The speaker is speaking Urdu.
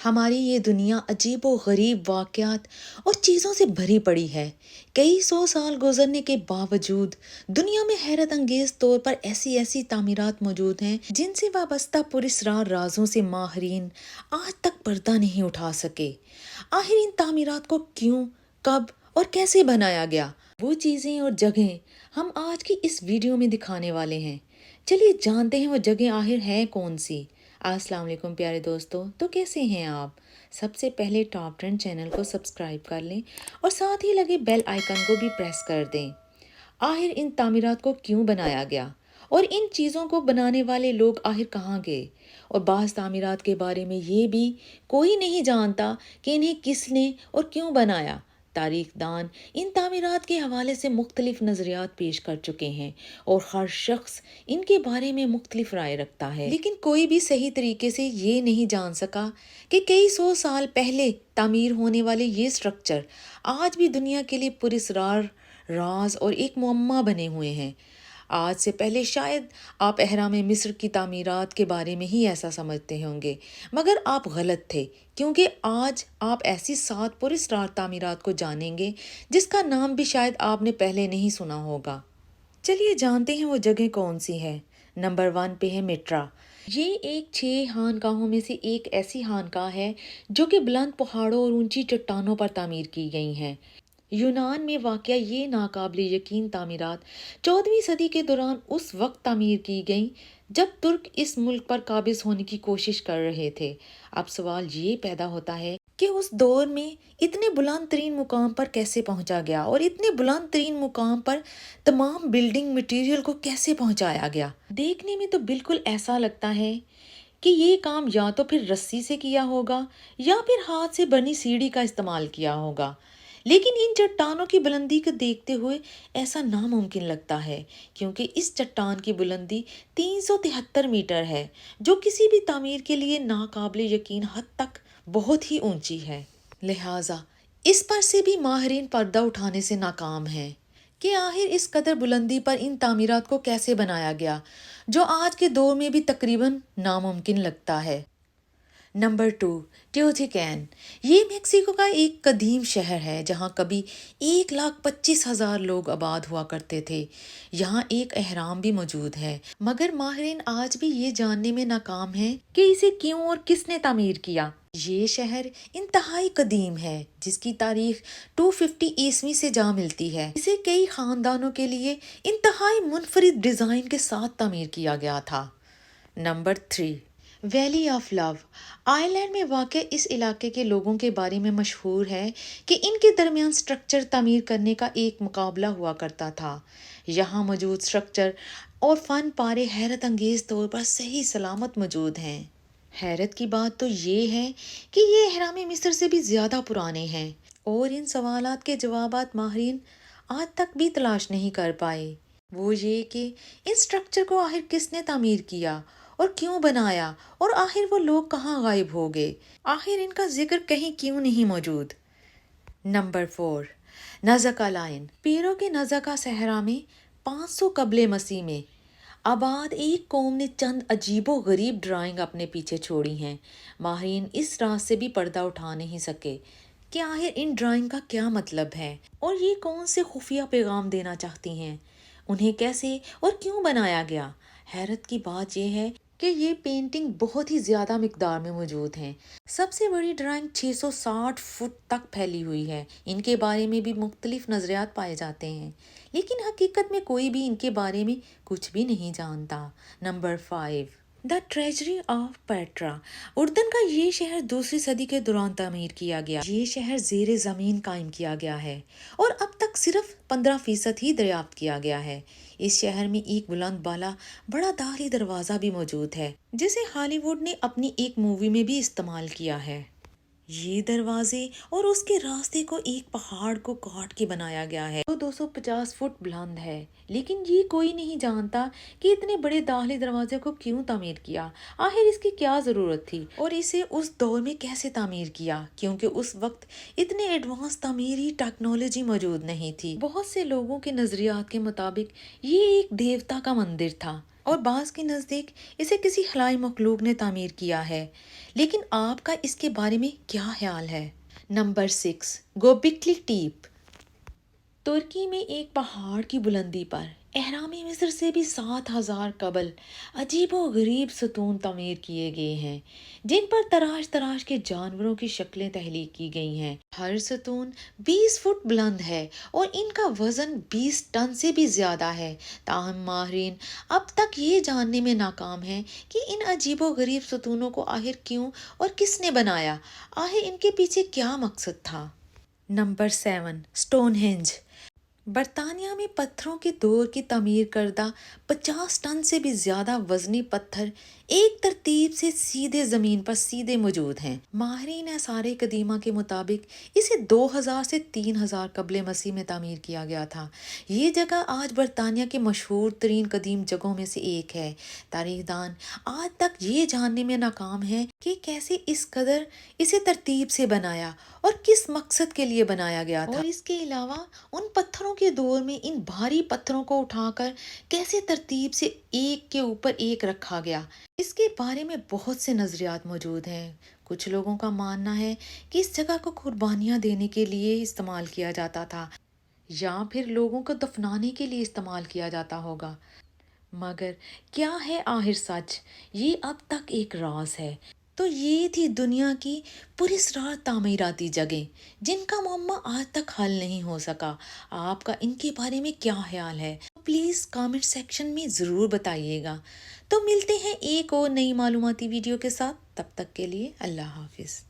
ہماری یہ دنیا عجیب و غریب واقعات اور چیزوں سے بھری پڑی ہے۔ کئی سو سال گزرنے کے باوجود دنیا میں حیرت انگیز طور پر ایسی تعمیرات موجود ہیں جن سے وابستہ پراسرار رازوں سے ماہرین آج تک پردہ نہیں اٹھا سکے۔ آخر ان تعمیرات کو کیوں، کب اور کیسے بنایا گیا، وہ چیزیں اور جگہیں ہم آج کی اس ویڈیو میں دکھانے والے ہیں۔ چلیے جانتے ہیں وہ جگہیں آخر ہیں کون سی۔ السلام علیکم پیارے دوستو، تو کیسے ہیں آپ؟ سب سے پہلے ٹاپ ٹرینڈ چینل کو سبسکرائب کر لیں اور ساتھ ہی لگے بیل آئیکن کو بھی پریس کر دیں۔ آخر ان تعمیرات کو کیوں بنایا گیا اور ان چیزوں کو بنانے والے لوگ آخر کہاں گئے؟ اور بعض تعمیرات کے بارے میں یہ بھی کوئی نہیں جانتا کہ انہیں کس نے اور کیوں بنایا۔ تاریخ دان ان تعمیرات کے حوالے سے مختلف نظریات پیش کر چکے ہیں اور ہر شخص ان کے بارے میں مختلف رائے رکھتا ہے، لیکن کوئی بھی صحیح طریقے سے یہ نہیں جان سکا کہ کئی سو سال پہلے تعمیر ہونے والے یہ سٹرکچر آج بھی دنیا کے لیے پراسرار راز اور ایک معمہ بنے ہوئے ہیں۔ آج سے پہلے شاید آپ اہرام مصر کی تعمیرات کے بارے میں ہی ایسا سمجھتے ہوں گے، مگر آپ غلط تھے، کیونکہ آج آپ ایسی 7 پراسرار تعمیرات کو جانیں گے جس کا نام بھی شاید آپ نے پہلے نہیں سنا ہوگا۔ چلیے جانتے ہیں وہ جگہ کون سی ہے۔ نمبر 1 پہ ہے مٹرا۔ یہ ایک 6 خانقاہوں میں سے ایک ایسی خانقاہ ہے جو کہ بلند پہاڑوں اور اونچی چٹانوں پر تعمیر کی گئی ہیں۔ یونان میں واقع یہ ناقابل یقین تعمیرات 14ویں صدی کے دوران اس وقت تعمیر کی گئیں جب ترک اس ملک پر قابض ہونے کی کوشش کر رہے تھے۔ اب سوال یہ پیدا ہوتا ہے کہ اس دور میں اتنے بلند ترین مقام پر کیسے پہنچا گیا اور اتنے بلند ترین مقام پر تمام بلڈنگ مٹیریل کو کیسے پہنچایا گیا؟ دیکھنے میں تو بالکل ایسا لگتا ہے کہ یہ کام یا تو پھر رسی سے کیا ہوگا یا پھر ہاتھ سے بنی سیڑھی کا استعمال کیا ہوگا، لیکن ان چٹانوں کی بلندی کو دیکھتے ہوئے ایسا ناممکن لگتا ہے، کیونکہ اس چٹان کی بلندی 373 میٹر ہے، جو کسی بھی تعمیر کے لیے ناقابل یقین حد تک بہت ہی اونچی ہے۔ لہٰذا اس پر سے بھی ماہرین پردہ اٹھانے سے ناکام ہیں کہ آخر اس قدر بلندی پر ان تعمیرات کو کیسے بنایا گیا، جو آج کے دور میں بھی تقریباً ناممکن لگتا ہے۔ نمبر 2 ٹیوتیکن۔ یہ میکسیکو کا ایک قدیم شہر ہے جہاں کبھی 1,25,000 لوگ آباد ہوا کرتے تھے۔ یہاں ایک اہرام بھی موجود ہے، مگر ماہرین آج بھی یہ جاننے میں ناکام ہیں کہ اسے کیوں اور کس نے تعمیر کیا۔ یہ شہر انتہائی قدیم ہے، جس کی تاریخ 250 عیسوی سے جا ملتی ہے۔ اسے کئی خاندانوں کے لیے انتہائی منفرد ڈیزائن کے ساتھ تعمیر کیا گیا تھا۔ Number 3 valley of love. Ireland میں واقع اس علاقے کے لوگوں کے بارے میں مشہور ہے کہ ان کے درمیان سٹرکچر تعمیر کرنے کا ایک مقابلہ ہوا کرتا تھا۔ یہاں موجود سٹرکچر اور فن پارے حیرت انگیز طور پر صحیح سلامت موجود ہیں۔ حیرت کی بات تو یہ ہے کہ یہ اہرام مصر سے بھی زیادہ پرانے ہیں اور ان سوالات کے جوابات ماہرین آج تک بھی تلاش نہیں کر پائے۔ وہ یہ کہ ان سٹرکچر کو آخر کس نے تعمیر کیا اور کیوں بنایا، اور آخر وہ لوگ کہاں غائب ہو گئے، آخر ان کا ذکر کہیں کیوں نہیں موجود۔ Number 4 نزکا line. پیرو کے نزکا صحرا میں 500 قبل مسیح میں آباد ایک قوم نے چند عجیب و غریب ڈرائنگ اپنے پیچھے چھوڑی ہیں۔ ماہرین اس راز سے بھی پردہ اٹھا نہیں سکے کہ آخر ان ڈرائنگ کا کیا مطلب ہے اور یہ کون سے خفیہ پیغام دینا چاہتی ہیں، انہیں کیسے اور کیوں بنایا گیا۔ حیرت کی بات یہ ہے کہ یہ پینٹنگ بہت ہی زیادہ مقدار میں موجود ہیں۔ سب سے بڑی ڈرائنگ 660 فٹ تک پھیلی ہوئی ہے۔ ان کے بارے میں بھی مختلف نظریات پائے جاتے ہیں، لیکن حقیقت میں کوئی بھی ان کے بارے میں کچھ بھی نہیں جانتا۔ Number 5 the treasury of Petra. اردن کا یہ شہر 2ویں صدی کے دوران تعمیر کیا گیا۔ یہ شہر زیر زمین قائم کیا گیا ہے اور اب تک صرف 15% ہی دریافت کیا گیا ہے۔ اس شہر میں ایک بلند بالا بڑا داخلی دروازہ بھی موجود ہے، جسے ہالی ووڈ نے اپنی ایک مووی میں بھی استعمال کیا ہے۔ یہ دروازے اور اس کے راستے کو ایک پہاڑ کو کاٹ کے بنایا گیا ہے جو 250 فٹ بلند ہے، لیکن یہ کوئی نہیں جانتا کہ اتنے بڑے داخلی دروازے کو کیوں تعمیر کیا، آخر اس کی کیا ضرورت تھی اور اسے اس دور میں کیسے تعمیر کیا، کیونکہ اس وقت اتنے ایڈوانس تعمیری ٹیکنالوجی موجود نہیں تھی۔ بہت سے لوگوں کے نظریات کے مطابق یہ ایک دیوتا کا مندر تھا اور بعض کے نزدیک اسے کسی خلائی مخلوق نے تعمیر کیا ہے، لیکن آپ کا اس کے بارے میں کیا خیال ہے؟ Number 6، گوبیکلی tape. ترکی میں ایک پہاڑ کی بلندی پر اہرام مصر سے بھی 7,000 قبل عجیب و غریب ستون تعمیر کیے گئے ہیں، جن پر تراش تراش کے جانوروں کی شکلیں تخلیق کی گئی ہیں۔ ہر ستون 20 فٹ بلند ہے اور ان کا وزن 20 ٹن سے بھی زیادہ ہے۔ تاہم ماہرین اب تک یہ جاننے میں ناکام ہیں کہ ان عجیب و غریب ستونوں کو آخر کیوں اور کس نے بنایا، آخر ان کے پیچھے کیا مقصد تھا۔ Number 7، Stonehenge. برطانیہ میں پتھروں کے دور کی تعمیر کردہ 50 ٹن سے بھی زیادہ وزنی پتھر ایک ترتیب سے سیدھے زمین پر سیدھے موجود ہیں۔ ماہرین آثار قدیمہ کے مطابق اسے 2000 سے 3000 قبل مسیح میں تعمیر کیا گیا تھا۔ یہ جگہ آج برطانیہ کے مشہور ترین قدیم جگہوں میں سے ایک ہے۔ تاریخ دان آج تک یہ جاننے میں ناکام ہیں کہ کیسے اس قدر اسے ترتیب سے بنایا اور کس مقصد کے لیے بنایا گیا تھا، اور اس کے علاوہ ان پتھروں کے دور میں ان بھاری پتھروں کو اٹھا کر کیسے ترتیب سے ایک کے اوپر ایک رکھا گیا۔ اس کے بارے میں بہت سے نظریات موجود ہیں۔ کچھ لوگوں کا ماننا ہے کہ اس جگہ کو قربانیاں دینے کے لیے استعمال کیا جاتا تھا یا پھر لوگوں کو دفنانے کے لیے استعمال کیا جاتا ہوگا، مگر کیا ہے آخر سچ، یہ اب تک ایک راز ہے۔ تو یہ تھی دنیا کی پراسرار تعمیراتی جگہیں جن کا معمہ آج تک حل نہیں ہو سکا۔ آپ کا ان کے بارے میں کیا خیال ہے؟ پلیز کامنٹ سیکشن میں ضرور بتائیے گا۔ تو ملتے ہیں ایک اور نئی معلوماتی ویڈیو کے ساتھ، تب تک کے لیے اللہ حافظ۔